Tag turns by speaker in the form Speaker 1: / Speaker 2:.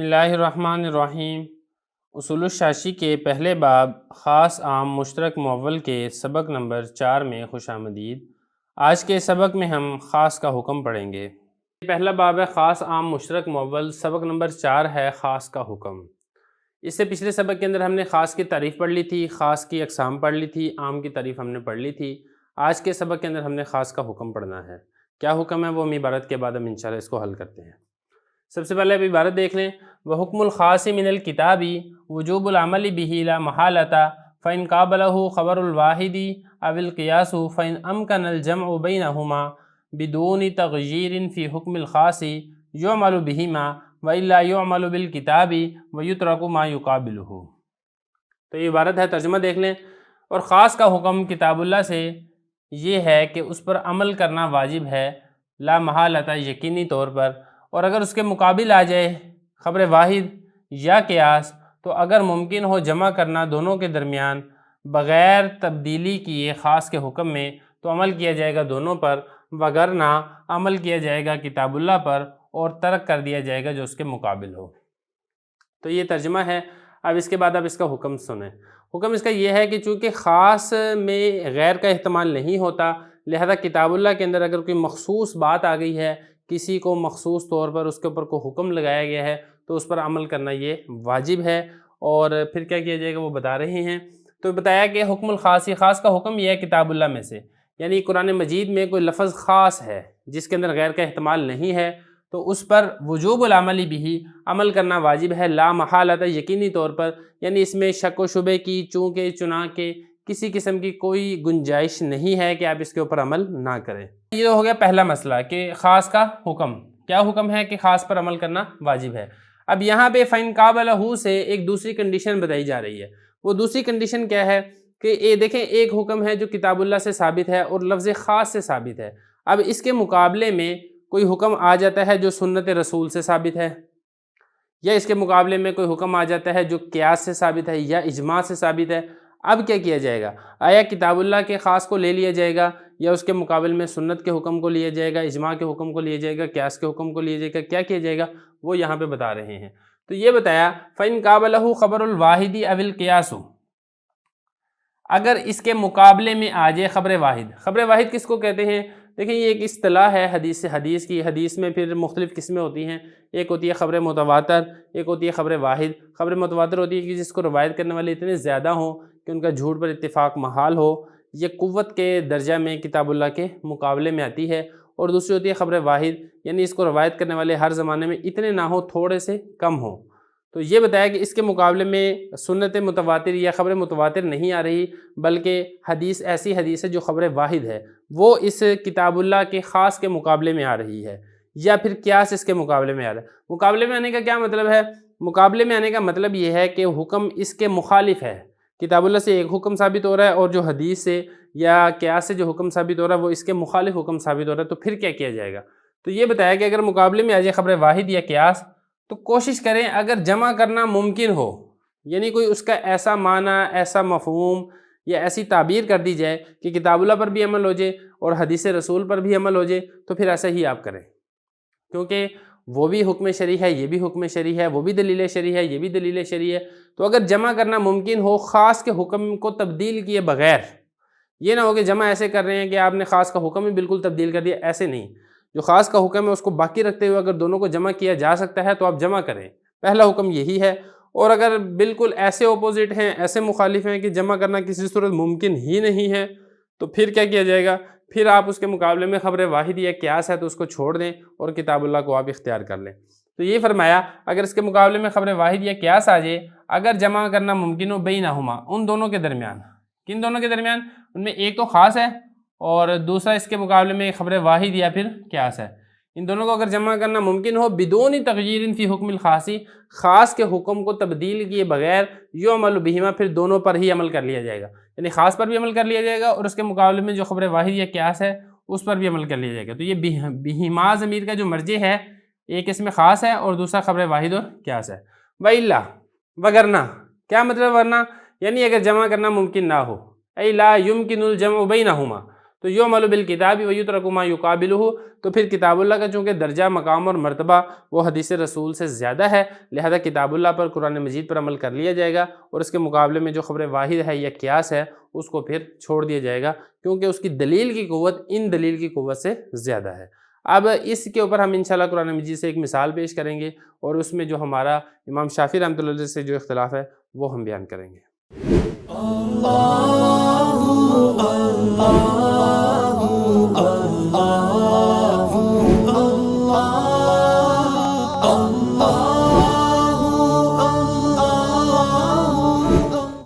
Speaker 1: اللہ الرحمن الرحیم۔ اصول الشاشی کے پہلے باب خاص عام مشترک معول کے سبق نمبر 4 میں خوش آمدید۔ آج کے سبق میں ہم خاص کا حکم پڑھیں گے۔ پہلا باب ہے خاص عام مشترک معول، سبق نمبر 4 ہے خاص کا حکم۔ اس سے پچھلے سبق کے اندر ہم نے خاص کی تعریف پڑھ لی تھی، خاص کی اقسام پڑھ لی تھی، عام کی تعریف ہم نے پڑھ لی تھی۔ آج کے سبق کے اندر ہم نے خاص کا حکم پڑھنا ہے۔ کیا حکم ہے وہ ہم عبارت کے بعد ہم انشاءاللہ اس کو حل کرتے ہیں۔ سب سے پہلے اب عبارت دیکھ لیں۔ وَحُكْمُ الْخَاصِ مِنَ الْكِتَابِ وُجُوبُ الْعَمَلِ بِهِ لَا مَحَالَةَ فَإِنْ قَابَلَهُ خَبَرُ الْوَاحِدِ أَوِ الْقِيَاسُ فَإِنْ أَمْكَنَ الْجَمْعُ بَيْنَهُمَا بِدُونِ تَغْيِيرٍ فِي حُكْمِ الْخَاصِ يُعْمَلُ بِهِمَا وَإِلَّا يُعْمَلُ بِالْكِتَابِ وَيُتْرَكُ مَا يُقَابِلُهُ۔ تو یہ عبارت ہے، ترجمہ دیکھ لیں۔ اور خاص کا حکم کتاب اللہ سے یہ ہے کہ اس پر عمل کرنا واجب ہے، لا محالۃ، یقینی طور پر۔ اور اگر اس کے مقابل آ جائے خبر واحد یا قیاس تو اگر ممکن ہو جمع کرنا دونوں کے درمیان بغیر تبدیلی کیے خاص کے حکم میں تو عمل کیا جائے گا دونوں پر، وگرنہ عمل کیا جائے گا کتاب اللہ پر اور ترک کر دیا جائے گا جو اس کے مقابل ہو۔ تو یہ ترجمہ ہے۔ اب اس کے بعد اب اس کا حکم سنیں۔ حکم اس کا یہ ہے کہ چونکہ خاص میں غیر کا احتمال نہیں ہوتا، لہذا کتاب اللہ کے اندر اگر کوئی مخصوص بات آ گئی ہے، کسی کو مخصوص طور پر اس کے اوپر کوئی حکم لگایا گیا ہے تو اس پر عمل کرنا یہ واجب ہے۔ اور پھر کیا کیا جائے گا وہ بتا رہے ہیں۔ تو بتایا کہ حکم الخاص، خاص کا حکم یہ ہے کتاب اللہ میں سے، یعنی قرآن مجید میں کوئی لفظ خاص ہے جس کے اندر غیر کا احتمال نہیں ہے تو اس پر وجوب العمل بھی، عمل کرنا واجب ہے، لا محالۃ، یقینی طور پر، یعنی اس میں شک و شبے کی چونکہ چنا کے کسی قسم کی کوئی گنجائش نہیں ہے کہ آپ اس کے اوپر عمل نہ کریں۔ یہ ہو گیا پہلا مسئلہ کہ خاص کا حکم کیا حکم ہے کہ خاص پر عمل کرنا واجب ہے۔ اب یہاں پہ فَإِنْ قَابَلَهُ سے ایک دوسری کنڈیشن بتائی جا رہی ہے۔ وہ دوسری کنڈیشن کیا ہے کہ دیکھیں ایک حکم ہے جو کتاب اللہ سے ثابت ہے اور لفظ خاص سے ثابت ہے۔ اب اس کے مقابلے میں کوئی حکم آ جاتا ہے جو سنت رسول سے ثابت ہے، یا اس کے مقابلے میں کوئی حکم آ جاتا ہے جو قیاس سے ثابت ہے یا اجماع سے ثابت ہے۔ اب کیا کیا جائے گا؟ آیا کتاب اللہ کے خاص کو لے لیا جائے گا یا اس کے مقابل میں سنت کے حکم کو لیا جائے گا، اجماع کے حکم کو لیا جائے گا، قیاس کے حکم کو لیا جائے گا؟ کیا کیا جائے گا وہ یہاں پہ بتا رہے ہیں۔ تو یہ بتایا فَإِنْ قَابَلَهُ خَبَرُ الْوَاحِدِ أَوِ الْقِيَاسُ، اگر اس کے مقابلے میں آ جائے خبر واحد۔ خبر واحد کس کو کہتے ہیں؟ دیکھیں یہ ایک اصطلاح ہے حدیث کی۔ حدیث میں پھر مختلف قسمیں ہوتی ہیں، ایک ہوتی ہے خبر متواتر، ایک ہوتی ہے خبر واحد۔ خبر متواتر ہوتی ہے کہ جس کو روایت کرنے والے اتنے زیادہ ہوں کہ ان کا جھوٹ پر اتفاق محال ہو، یہ قوت کے درجہ میں کتاب اللہ کے مقابلے میں آتی ہے۔ اور دوسری ہوتی ہے خبر واحد، یعنی اس کو روایت کرنے والے ہر زمانے میں اتنے نہ ہو، تھوڑے سے کم ہوں۔ تو یہ بتایا کہ اس کے مقابلے میں سنت متواتر یا خبر متواتر نہیں آ رہی، بلکہ حدیث ایسی حدیث ہے جو خبر واحد ہے، وہ اس کتاب اللہ کے خاص کے مقابلے میں آ رہی ہے، یا پھر قیاس اس کے مقابلے میں آ رہا ہے۔ مقابلے میں آنے کا کیا مطلب ہے؟ مقابلے میں آنے کا مطلب یہ ہے کہ حکم اس کے مخالف ہے۔ کتاب اللہ سے ایک حکم ثابت ہو رہا ہے اور جو حدیث سے یا قیاس سے جو حکم ثابت ہو رہا ہے وہ اس کے مخالف حکم ثابت ہو رہا ہے، تو پھر کیا کیا جائے گا؟ تو یہ بتایا کہ اگر مقابلے میں آ جائے خبر واحد یا قیاس تو کوشش کریں اگر جمع کرنا ممکن ہو، یعنی کوئی اس کا ایسا معنی، ایسا مفہوم یا ایسی تعبیر کر دی جائے کہ کتاب اللہ پر بھی عمل ہو جائے اور حدیث رسول پر بھی عمل ہو جائے، تو پھر ایسا ہی آپ کریں، کیونکہ وہ بھی حکم شرعی ہے، یہ بھی حکم شرعی ہے، وہ بھی دلیل شرعی ہے، یہ بھی دلیل شرعی ہے۔ تو اگر جمع کرنا ممکن ہو خاص کے حکم کو تبدیل کیے بغیر، یہ نہ ہو کہ جمع ایسے کر رہے ہیں کہ آپ نے خاص کا حکم ہی بالکل تبدیل کر دیا، ایسے نہیں۔ جو خاص کا حکم ہے اس کو باقی رکھتے ہوئے اگر دونوں کو جمع کیا جا سکتا ہے تو آپ جمع کریں، پہلا حکم یہی ہے۔ اور اگر بالکل ایسے اپوزٹ ہیں، ایسے مخالف ہیں کہ جمع کرنا کسی صورت ممکن ہی نہیں ہے، تو پھر کیا کیا جائے گا؟ پھر آپ اس کے مقابلے میں خبر واحد یا قیاس ہے تو اس کو چھوڑ دیں اور کتاب اللہ کو آپ اختیار کر لیں۔ تو یہ فرمایا اگر اس کے مقابلے میں خبر واحد یا قیاس آ جائے، اگر جمع کرنا ممکن ہو بینہما، ان دونوں کے درمیان۔ کن دونوں کے درمیان؟ ان میں ایک تو خاص ہے اور دوسرا اس کے مقابلے میں خبر واحد یا پھر قیاس ہے۔ ان دونوں کو اگر جمع کرنا ممکن ہو بدون تغییر فی حکم الخاصی، خاص کے حکم کو تبدیل کیے بغیر، یعمل بہما، پھر دونوں پر ہی عمل کر لیا جائے گا، یعنی خاص پر بھی عمل کر لیا جائے گا اور اس کے مقابلے میں جو خبر واحد یا قیاس ہے اس پر بھی عمل کر لیا جائے گا۔ تو یہ بہما ضمیر کا جو مرجع ہے، ایک اس میں خاص ہے اور دوسرا خبر واحد اور قیاس ہے۔ وَإِلَّا، وگرنہ، کیا مطلب ورنہ؟ یعنی اگر جمع کرنا ممکن نہ ہو، اَيْ لَا يُمْكِنُ الْجَمْعُ بَيْنَهُمَا، تو یعمل بالکتاب ویترک ما یقابلہ، تو پھر کتاب اللہ کا چونکہ درجہ مقام اور مرتبہ وہ حدیث رسول سے زیادہ ہے، لہذا کتاب اللہ پر قرآن مجید پر عمل کر لیا جائے گا، اور اس کے مقابلے میں جو خبر واحد ہے یا قیاس ہے اس کو پھر چھوڑ دیا جائے گا، کیونکہ اس کی دلیل کی قوت ان دلیل کی قوت سے زیادہ ہے۔ اب اس کے اوپر ہم انشاءاللہ قرآن مجید سے ایک مثال پیش کریں گے، اور اس میں جو ہمارا امام شافعی رحمۃ اللہ علیہ سے جو اختلاف ہے وہ ہم بیان کریں گے۔